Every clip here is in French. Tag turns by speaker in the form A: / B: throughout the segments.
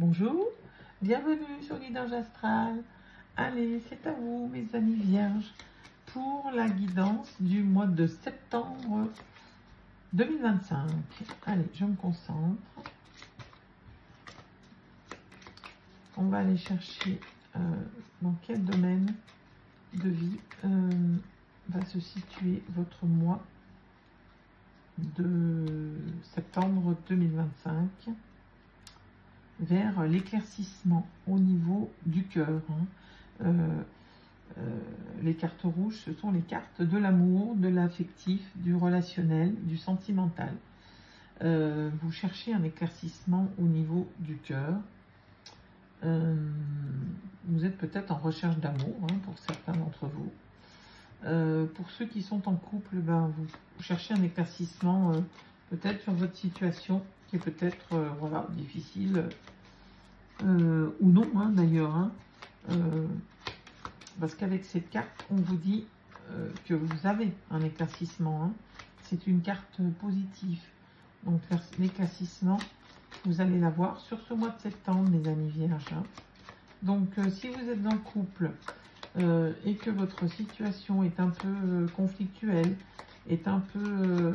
A: Bonjour, bienvenue sur Guidage Astral. Allez, c'est à vous mes amis vierges pour la guidance du mois de septembre 2025. Allez, je me concentre. On va aller chercher dans quel domaine de vie va se situer votre mois de septembre 2025 vers l'éclaircissement au niveau du cœur. Les cartes rouges, ce sont les cartes de l'amour, de l'affectif, du relationnel, du sentimental. Vous cherchez un éclaircissement au niveau du cœur. Vous êtes peut-être en recherche d'amour, pour certains d'entre vous. Pour ceux qui sont en couple, vous cherchez un éclaircissement peut-être sur votre situation qui est peut-être voilà, difficile ou non d'ailleurs. Parce qu'avec cette carte, on vous dit que vous avez un éclaircissement. C'est une carte positive. Donc l'éclaircissement, vous allez l'avoir sur ce mois de septembre, mes amis vierges. Donc si vous êtes en couple et que votre situation est un peu conflictuelle, est un peu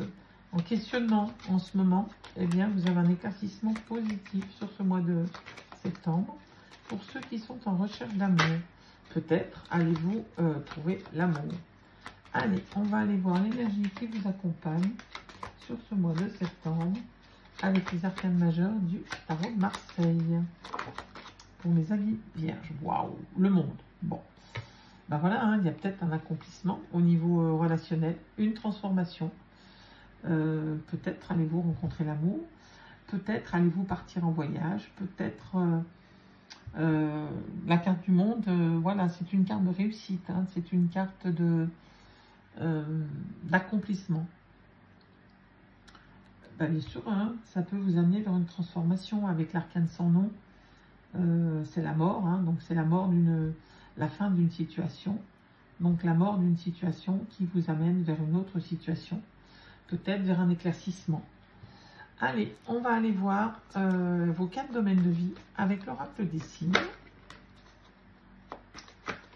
A: en questionnement en ce moment, eh bien vous avez un éclaircissement positif sur ce mois de septembre. Pour ceux qui sont en recherche d'amour, peut-être allez-vous trouver l'amour. Allez, on va aller voir l'énergie qui vous accompagne sur ce mois de septembre avec les arcanes majeures du tarot de Marseille. Pour mes amis vierges, waouh, le monde. Bon, voilà, il y a peut-être un accomplissement au niveau relationnel, une transformation. Peut-être allez-vous rencontrer l'amour, peut-être allez-vous partir en voyage, peut-être la carte du monde, voilà, c'est une carte de réussite, c'est une carte d'accomplissement. Bien sûr, ça peut vous amener vers une transformation avec l'arcane sans nom. C'est la mort, donc c'est la mort la fin d'une situation. Donc la mort d'une situation qui vous amène vers une autre situation, peut-être vers un éclaircissement. Allez, on va aller voir vos 4 domaines de vie avec l'oracle des signes.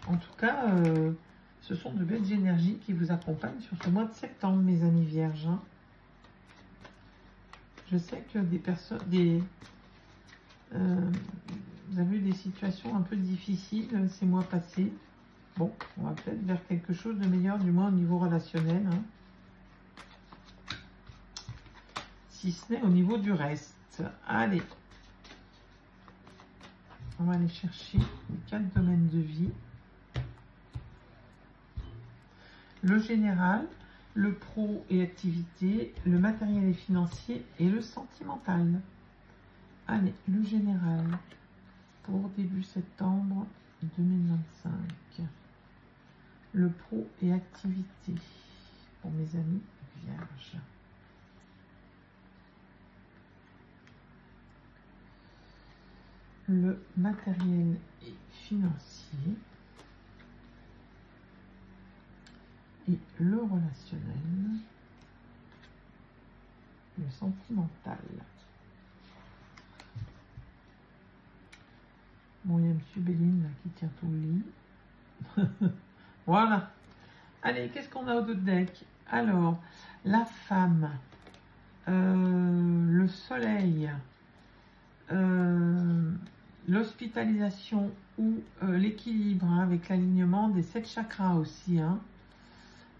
A: En tout cas, ce sont de belles énergies qui vous accompagnent sur ce mois de septembre, mes amis vierges. Je sais que des personnes, vous avez eu des situations un peu difficiles ces mois passés. Bon, on va peut-être vers quelque chose de meilleur, du moins au niveau relationnel. Si ce n'est au niveau du reste. Allez. On va aller chercher les 4 domaines de vie. Le général, le pro et activité, le matériel et financier et le sentimental. Allez, le général pour début septembre 2025. Le pro et activité pour mes amis vierges. Le matériel et financier et le relationnel, le sentimental. Bon, il y a M. Béline là, qui tient tout le lit. Voilà. Allez, qu'est-ce qu'on a au dos de deck? Alors, la femme, le soleil, l'hospitalisation ou l'équilibre avec l'alignement des 7 chakras aussi.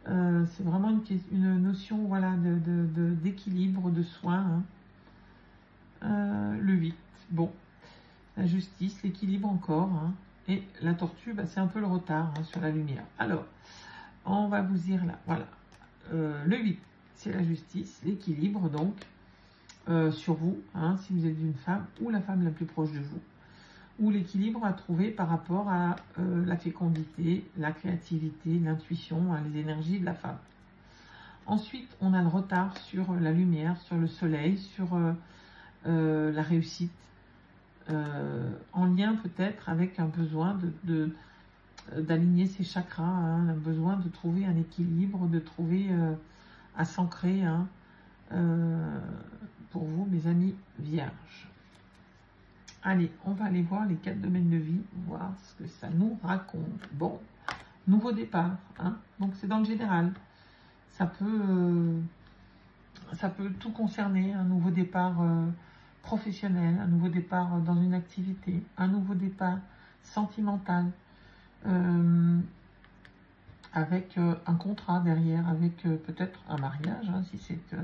A: C'est vraiment une notion voilà, d'équilibre, de soin. Le 8. Bon. La justice, l'équilibre encore, et la tortue, c'est un peu le retard sur la lumière. Alors, on va vous dire là, voilà, le 8, c'est la justice, l'équilibre, donc, sur vous, si vous êtes une femme ou la femme la plus proche de vous, ou l'équilibre à trouver par rapport à la fécondité, la créativité, l'intuition, les énergies de la femme. Ensuite, on a le retard sur la lumière, sur le soleil, sur la réussite, en lien peut-être avec un besoin d'aligner ses chakras, un besoin de trouver un équilibre, de trouver à s'ancrer pour vous, mes amis vierges. Allez, on va aller voir les 4 domaines de vie, voir ce que ça nous raconte. Bon, nouveau départ, hein, donc c'est dans le général. Ça peut tout concerner, un nouveau départ professionnel, un nouveau départ dans une activité, un nouveau départ sentimental, avec un contrat derrière, avec peut-être un mariage, hein, si c'est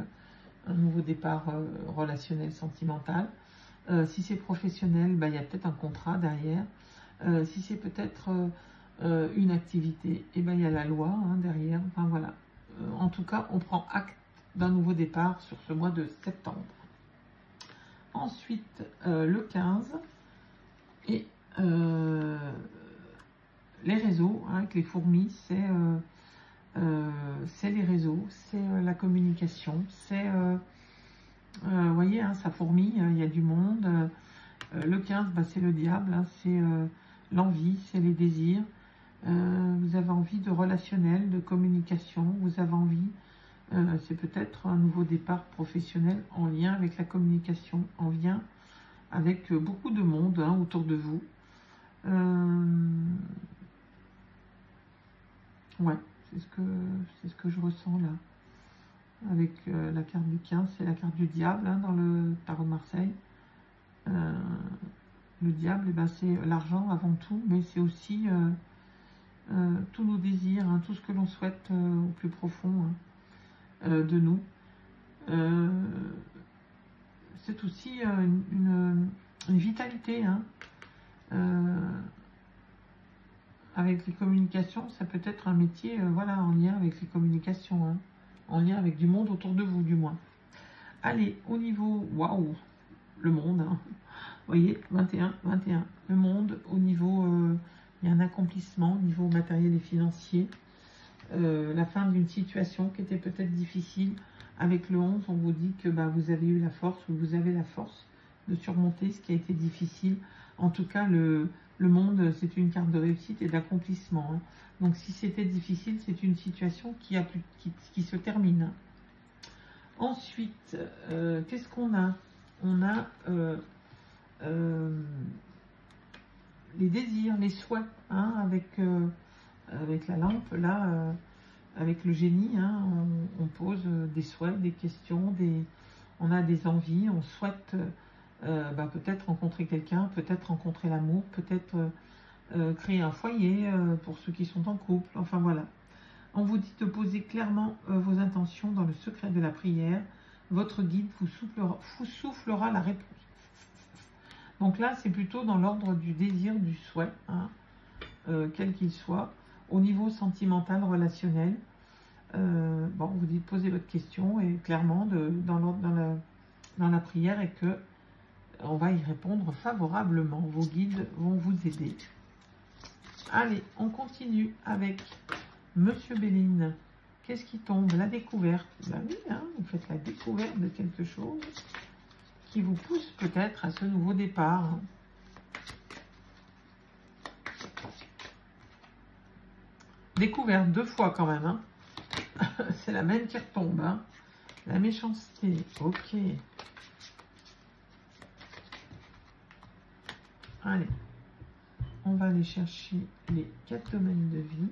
A: un nouveau départ relationnel, sentimental. Si c'est professionnel, il y a peut-être un contrat derrière. Si c'est peut-être une activité, il y a la loi hein, derrière. Enfin voilà. En tout cas, on prend acte d'un nouveau départ sur ce mois de septembre. Ensuite, le 15, et les réseaux, hein, avec les fourmis, c'est les réseaux, c'est la communication, c'est... vous voyez, hein, ça fourmille, il y a du monde. Le 15, c'est le diable, hein, c'est l'envie, c'est les désirs. Vous avez envie de relationnel, de communication, vous avez envie, c'est peut-être un nouveau départ professionnel en lien avec la communication, en lien avec beaucoup de monde hein, autour de vous. Ouais, c'est ce que je ressens là. Avec la carte du 15, c'est la carte du diable hein, dans le tarot de Marseille. Le diable, c'est l'argent avant tout, mais c'est aussi tous nos désirs, hein, tout ce que l'on souhaite au plus profond hein, de nous. C'est aussi une vitalité. Hein, avec les communications, ça peut être un métier voilà, en lien avec les communications. Hein, en lien avec du monde autour de vous, du moins. Allez, au niveau, waouh, le monde, hein. Vous voyez, 21, 21, le monde, au niveau, il y a un accomplissement, au niveau matériel et financier, la fin d'une situation qui était peut-être difficile. Avec le 11, on vous dit que vous avez eu la force, ou vous avez la force de surmonter ce qui a été difficile. En tout cas, le monde, c'est une carte de réussite et d'accomplissement. Hein. Donc, si c'était difficile, c'est une situation qui se termine. Ensuite, qu'est-ce qu'on a? On a les désirs, les souhaits, hein, avec la lampe, là, avec le génie, hein, on pose des souhaits, des questions, on a des envies, on souhaite peut-être rencontrer quelqu'un, peut-être rencontrer l'amour, peut-être créer un foyer pour ceux qui sont en couple, enfin voilà. On vous dit de poser clairement vos intentions dans le secret de la prière. Votre guide vous soufflera la réponse. Donc là, c'est plutôt dans l'ordre du désir, du souhait, hein, quel qu'il soit, au niveau sentimental, relationnel. On vous dit de poser votre question et clairement dans la prière et que on va y répondre favorablement. Vos guides vont vous aider. Allez, on continue avec Monsieur Béline. Qu'est-ce qui tombe? La découverte. Oui, hein, vous faites la découverte de quelque chose qui vous pousse peut-être à ce nouveau départ. Découverte 2 fois quand même. Hein. C'est la même qui retombe. Hein. La méchanceté. Ok. Allez. On va aller chercher les 4 domaines de vie.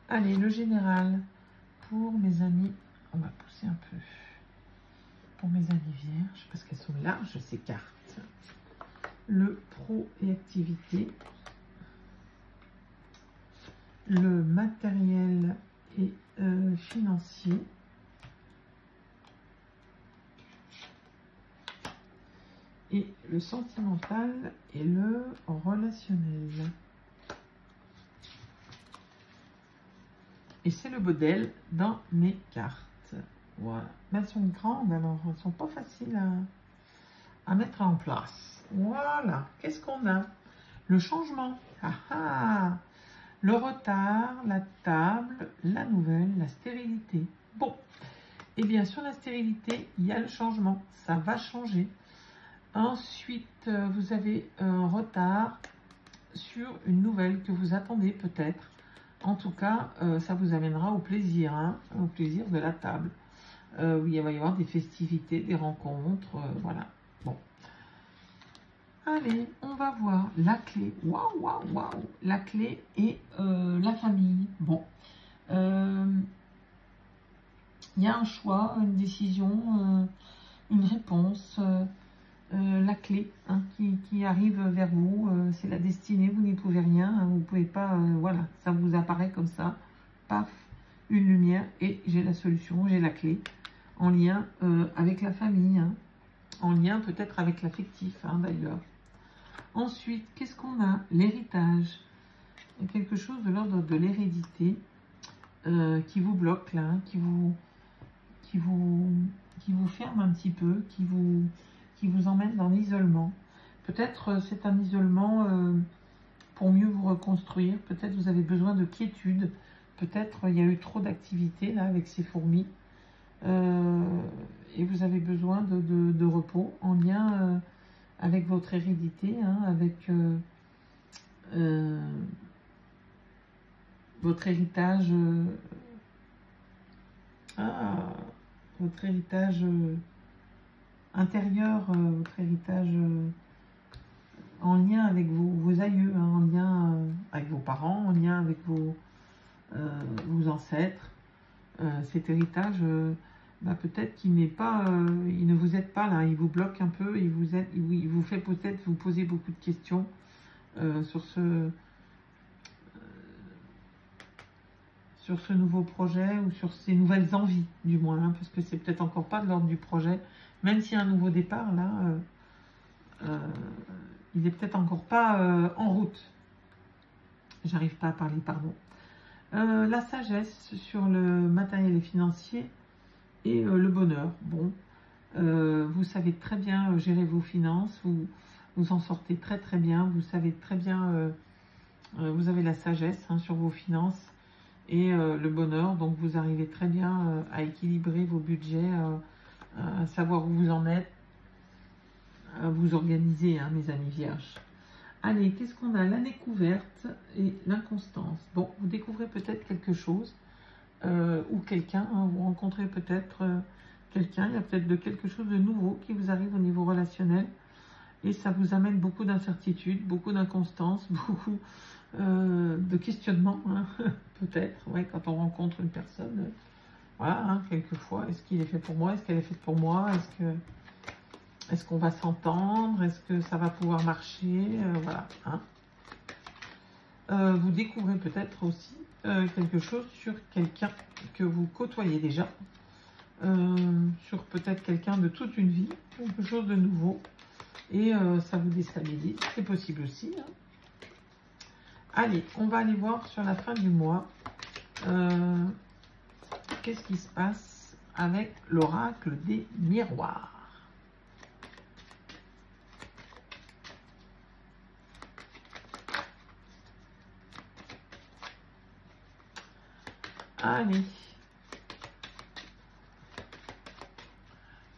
A: Allez, le général, pour mes amis, on va pousser un peu, pour mes amis vierges, parce qu'elles sont larges ces cartes. Le pro et activité, le matériel et financier, et le sentimental et le relationnel. Et c'est le modèle dans mes cartes. Voilà. Mais elles sont grandes, alors elles ne sont pas faciles à mettre en place. Voilà. Qu'est-ce qu'on a? Le changement. Ah ah. Le retard, la table, la nouvelle, la stérilité. Bon. Et bien, sur la stérilité, il y a le changement. Ça va changer. Ensuite, vous avez un retard sur une nouvelle que vous attendez peut-être. En tout cas, ça vous amènera au plaisir, hein, au plaisir de la table. Oui, il va y avoir des festivités, des rencontres, voilà. Bon. Allez, on va voir la clé. Waouh, waouh, waouh. La clé et la famille. Bon. Il y a un choix, une décision, une réponse. La clé hein, qui arrive vers vous, c'est la destinée, vous n'y pouvez rien, hein, vous ne pouvez pas, voilà, ça vous apparaît comme ça, paf, une lumière et j'ai la solution, j'ai la clé, en lien avec la famille, hein, en lien peut-être avec l'affectif hein, d'ailleurs. Ensuite, qu'est-ce qu'on a? L'héritage, quelque chose de l'ordre de l'hérédité qui vous bloque là, hein, qui vous ferme un petit peu, qui vous emmène dans l'isolement. Peut-être c'est un isolement pour mieux vous reconstruire. Peut-être vous avez besoin de quiétude. Peut-être il y a eu trop d'activité là avec ces fourmis. Et vous avez besoin de repos en lien avec votre hérédité, hein, avec votre héritage. Votre héritage intérieur, votre héritage en lien avec vos aïeux, hein, en lien avec vos parents, en lien avec vos ancêtres. Cet héritage, peut-être qu'il n'est pas, il ne vous aide pas là, il vous bloque un peu, il vous fait peut-être vous poser beaucoup de questions sur ce nouveau projet ou sur ces nouvelles envies, du moins, hein, parce que c'est peut-être encore pas de l'ordre du projet, même s'il y a un nouveau départ, là, il n'est peut-être encore pas en route. J'arrive pas à parler, pardon. La sagesse sur le matériel et financier et le bonheur. Bon, vous savez très bien gérer vos finances, vous en sortez très très bien, vous savez très bien, vous avez la sagesse hein, sur vos finances, et le bonheur, donc vous arrivez très bien à équilibrer vos budgets, à savoir où vous en êtes, à vous organiser, hein, mes amis vierges. Allez, qu'est-ce qu'on a? La découverte et l'inconstance. Bon, vous découvrez peut-être quelque chose, ou quelqu'un, hein, vous rencontrez peut-être quelqu'un, il y a peut-être quelque chose de nouveau qui vous arrive au niveau relationnel, et ça vous amène beaucoup d'incertitudes, beaucoup d'inconstance, beaucoup de questionnement, hein, peut-être, ouais, quand on rencontre une personne, voilà, hein, quelquefois, est-ce qu'il est fait pour moi, est-ce qu'elle est faite pour moi, est-ce qu'on va s'entendre, est-ce que ça va pouvoir marcher, voilà, hein. Vous découvrez peut-être aussi quelque chose sur quelqu'un que vous côtoyez déjà, sur peut-être quelqu'un de toute une vie, quelque chose de nouveau, et ça vous déstabilise, c'est possible aussi, hein. Allez, on va aller voir sur la fin du mois, qu'est-ce qui se passe avec l'oracle des miroirs. Allez,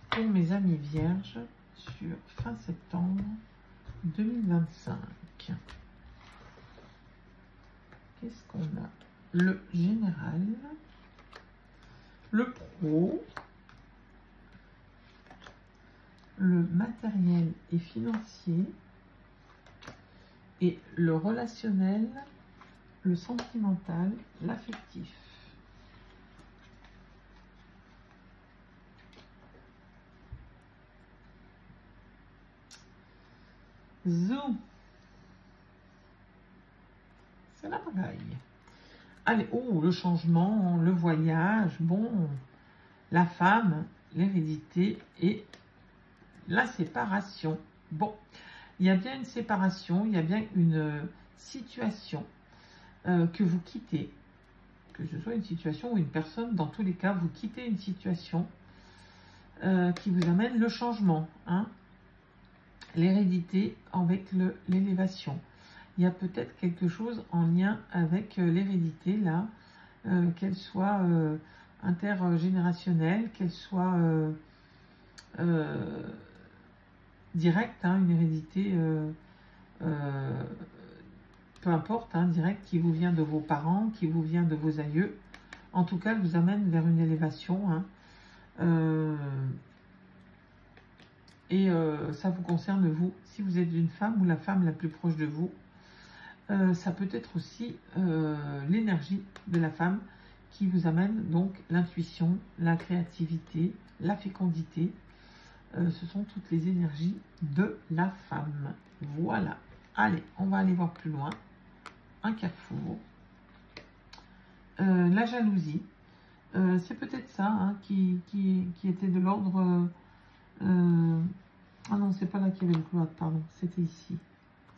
A: pour mes amis vierges, sur fin septembre 2025. Qu'est-ce qu'on a? Le général, le pro, le matériel et financier, et le relationnel, le sentimental, l'affectif. Zou. C'est la bagaille. Allez, oh, le changement, le voyage, bon, la femme, l'hérédité et la séparation. Bon, il y a bien une séparation, il y a bien une situation que vous quittez, que ce soit une situation ou une personne, dans tous les cas, vous quittez une situation qui vous amène le changement, hein, l'hérédité avec l'élévation. Il y a peut-être quelque chose en lien avec l'hérédité, là, qu'elle soit intergénérationnelle, qu'elle soit directe, hein, une hérédité peu importe, hein, direct, qui vous vient de vos parents, qui vous vient de vos aïeux. En tout cas, elle vous amène vers une élévation. Hein. Ça vous concerne vous, si vous êtes une femme ou la femme la plus proche de vous. Ça peut être aussi l'énergie de la femme qui vous amène donc l'intuition, la créativité, la fécondité. Ce sont toutes les énergies de la femme. Voilà. Allez, on va aller voir plus loin. Un carrefour. La jalousie. C'est peut-être ça hein, qui était de l'ordre... Ah non, c'est pas là qu'il y avait le cloître, pardon. C'était ici.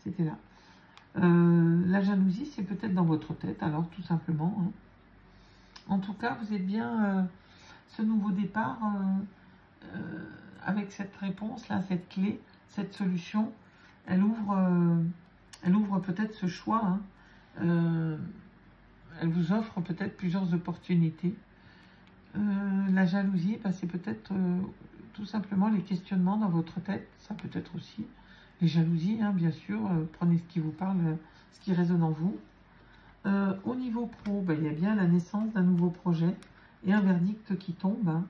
A: C'était là. La jalousie, c'est peut-être dans votre tête, alors tout simplement. Hein. En tout cas, vous êtes bien ce nouveau départ avec cette réponse-là, cette clé, cette solution. Elle ouvre peut-être ce choix. Hein. Elle vous offre peut-être plusieurs opportunités. La jalousie, bah, c'est peut-être tout simplement les questionnements dans votre tête. Ça peut être aussi les jalousies, hein, bien sûr. Prenez ce qui vous parle, ce qui résonne en vous. Au niveau pro, bah, il y a bien la naissance d'un nouveau projet et un verdict qui tombe. Hein.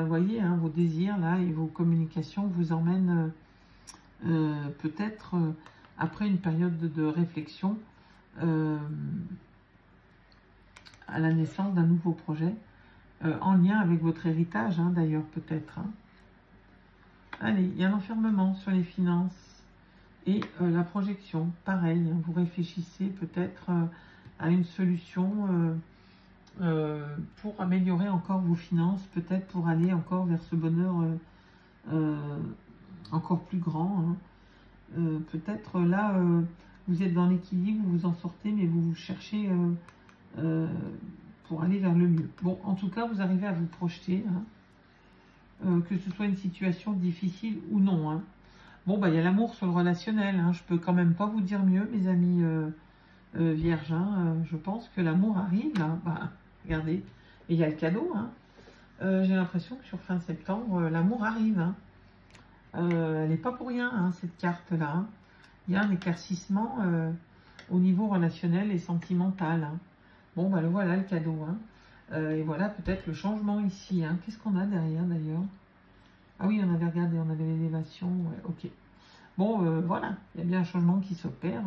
A: Vous voyez, hein, vos désirs là et vos communications vous emmènent peut-être après une période de réflexion à la naissance d'un nouveau projet en lien avec votre héritage, hein, d'ailleurs peut-être. Hein. Allez, il y a l'enfermement sur les finances et la projection. Pareil, hein, vous réfléchissez peut-être à une solution pour améliorer encore vos finances, peut-être pour aller encore vers ce bonheur encore plus grand. Hein. Peut-être là, vous êtes dans l'équilibre, vous vous en sortez, mais vous cherchez pour aller vers le mieux. Bon, en tout cas, vous arrivez à vous projeter, hein, que ce soit une situation difficile ou non. Hein. Bon, bah, il y a l'amour sur le relationnel. Hein. Je peux quand même pas vous dire mieux, mes amis vierges. Hein. Je pense que l'amour arrive. Là. Bah, regardez, et il y a le cadeau. Hein. J'ai l'impression que sur fin septembre, l'amour arrive. Hein. Elle n'est pas pour rien, hein, cette carte-là. Hein. Il y a un éclaircissement au niveau relationnel et sentimental. Hein. Bon, bah, voilà le cadeau. Hein. Et voilà peut-être le changement ici. Hein. Qu'est-ce qu'on a derrière d'ailleurs? Ah oui, on avait regardé, on avait l'élévation. Ouais, ok. Bon, voilà, il y a bien un changement qui s'opère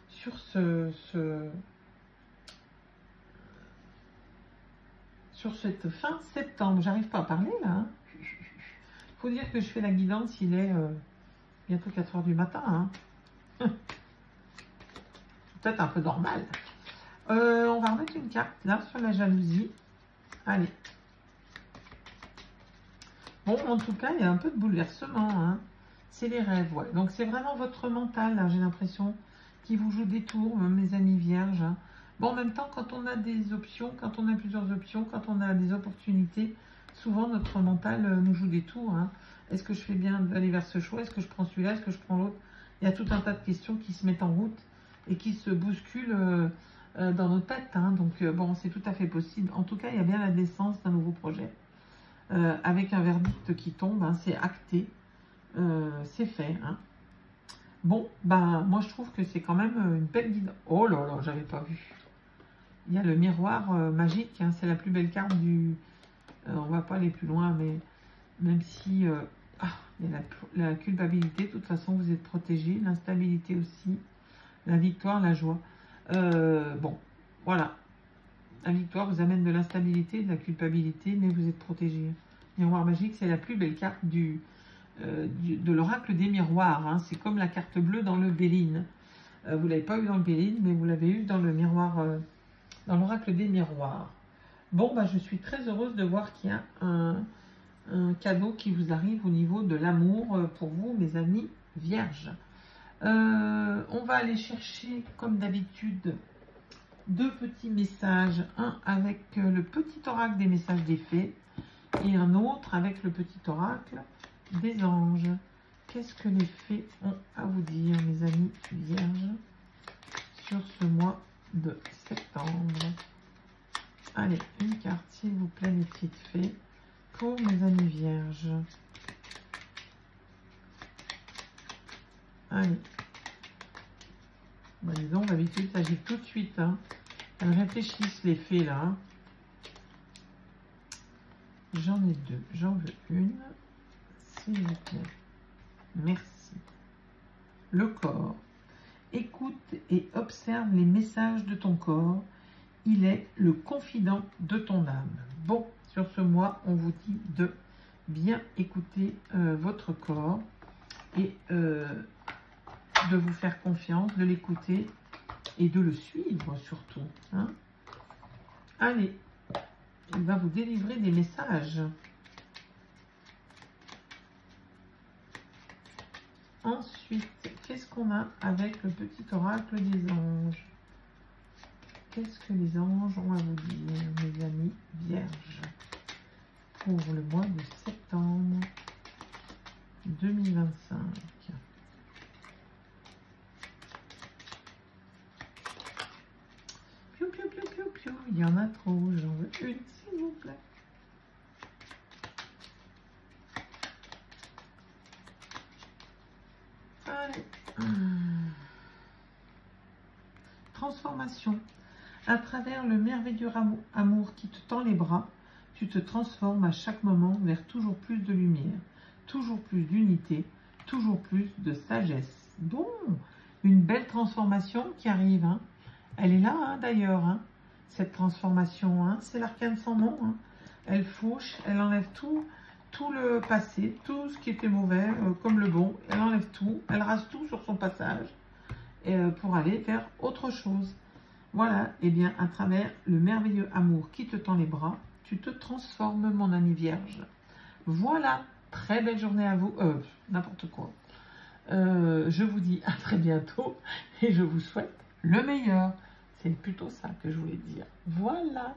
A: sur sur cette fin septembre. J'arrive pas à parler là. Hein. Faut dire que je fais la guidance, il est bientôt 4 h du matin. Hein. Peut-être un peu normal. On va remettre une carte là sur la jalousie. Allez. Bon, en tout cas, il y a un peu de bouleversement. Hein. C'est les rêves, ouais. Donc, c'est vraiment votre mental, j'ai l'impression, qui vous joue des tours, mes amis vierges. Hein. Bon, en même temps, quand on a des options, quand on a plusieurs options, quand on a des opportunités, souvent, notre mental nous joue des tours. Hein. Est-ce que je fais bien d'aller vers ce choix? Est-ce que je prends celui-là? Est-ce que je prends l'autre? Il y a tout un tas de questions qui se mettent en route et qui se bousculent dans nos têtes. Hein. Donc, bon, c'est tout à fait possible. En tout cas, il y a bien la naissance d'un nouveau projet. Avec un verdict qui tombe, hein, c'est acté, c'est fait. Hein. Bon, ben, moi je trouve que c'est quand même une belle guide. Oh là là, j'avais pas vu. Il y a le miroir magique, hein, c'est la plus belle carte du... on va pas aller plus loin, mais même si il y a la culpabilité, de toute façon vous êtes protégé, l'instabilité aussi, la victoire, la joie. Bon, voilà. La victoire vous amène de l'instabilité, de la culpabilité, mais vous êtes protégé. Miroir magique, c'est la plus belle carte de l'oracle des miroirs. Hein. C'est comme la carte bleue dans le Béline. Vous ne l'avez pas eu dans le Béline, mais vous l'avez eu dans le miroir, dans l'oracle des miroirs. Bon, bah, je suis très heureuse de voir qu'il y a un cadeau qui vous arrive au niveau de l'amour pour vous, mes amis vierges. On va aller chercher, comme d'habitude, 2 petits messages, un avec le petit oracle des messages des fées et un autre avec le petit oracle des anges. Qu'est-ce que les fées ont à vous dire, mes amis vierges, sur ce mois de septembre? Allez, une carte, s'il vous plaît, les petites fées, pour mes amis vierges. Allez. Bah, disons, d'habitude, ça agit tout de suite. Hein. Elles réfléchissent les fées, là. Hein. J'en ai deux. J'en veux une. S'il vous plaît. Merci. Le corps. Écoute et observe les messages de ton corps. Il est le confident de ton âme. Bon, sur ce mois, on vous dit de bien écouter votre corps et de vous faire confiance, de l'écouter et de le suivre surtout. Hein. Allez, il va vous délivrer des messages. Ensuite, qu'est-ce qu'on a avec le petit oracle des anges? Qu'est-ce que les anges ont à vous dire, mes amis vierges, pour le mois de septembre 2025? Piou, piou, piou, piou, piou. Il y en a trop, j'en veux une, s'il vous plaît. Allez. Transformation. À travers le merveilleux amour qui te tend les bras, tu te transformes à chaque moment vers toujours plus de lumière, toujours plus d'unité, toujours plus de sagesse. Bon, une belle transformation qui arrive. Hein. Elle est là, hein, d'ailleurs, hein, cette transformation. Hein. C'est l'arcane sans nom. Hein. Elle fauche, elle enlève tout le passé, tout ce qui était mauvais, comme le bon. Elle enlève tout, elle rase tout sur son passage pour aller vers autre chose. Voilà, et bien à travers le merveilleux amour qui te tend les bras, tu te transformes, mon ami vierge. Voilà, très belle journée à vous, n'importe quoi. Je vous dis à très bientôt et je vous souhaite le meilleur. C'est plutôt ça que je voulais dire. Voilà.